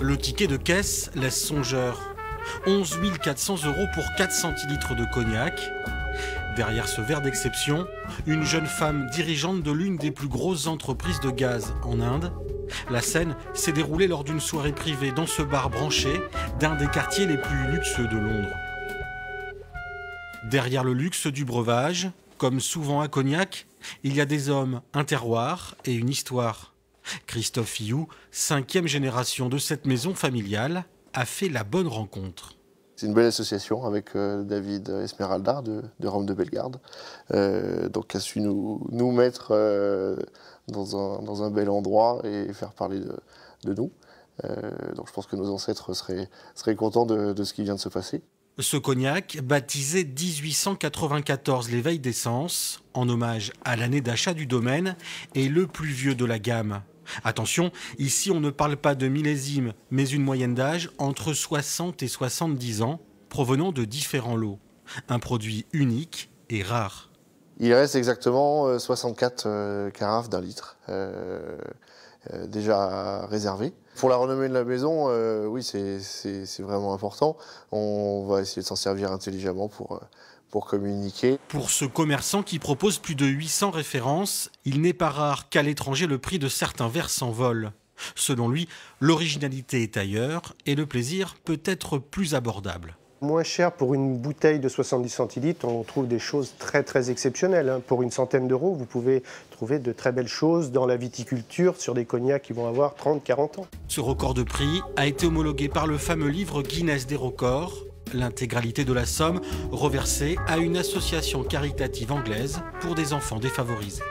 Le ticket de caisse laisse songeur. 11 400 € pour 4 centilitres de cognac. Derrière ce verre d'exception, une jeune femme dirigeante de l'une des plus grosses entreprises de gaz en Inde. La scène s'est déroulée lors d'une soirée privée dans ce bar branché d'un des quartiers les plus luxueux de Londres. Derrière le luxe du breuvage, comme souvent à Cognac, il y a des hommes, un terroir et une histoire. Christophe Filloux, 5e génération de cette maison familiale, a fait la bonne rencontre. C'est une belle association avec David Esmeralda de Rome de Bellegarde, donc qui a su nous mettre dans un bel endroit et faire parler de nous. Donc je pense que nos ancêtres seraient contents de ce qui vient de se passer. Ce cognac, baptisé 1894 l'éveil des sens, en hommage à l'année d'achat du domaine, est le plus vieux de la gamme. Attention, ici on ne parle pas de millésime, mais une moyenne d'âge entre 60 et 70 ans, provenant de différents lots. Un produit unique et rare. Il reste exactement 64 carafes d'1 litre, déjà réservées. Pour la renommée de la maison, oui, c'est vraiment important. On va essayer de s'en servir intelligemment pour communiquer. Pour ce commerçant qui propose plus de 800 références, il n'est pas rare qu'à l'étranger le prix de certains verres s'envole. Selon lui, l'originalité est ailleurs et le plaisir peut être plus abordable. Moins cher pour une bouteille de 70 centilitres, on trouve des choses très exceptionnelles. Pour une centaine d'euros, vous pouvez trouver de très belles choses dans la viticulture sur des cognacs qui vont avoir 30-40 ans. Ce record de prix a été homologué par le fameux livre Guinness des records. L'intégralité de la somme reversée à une association caritative anglaise pour des enfants défavorisés.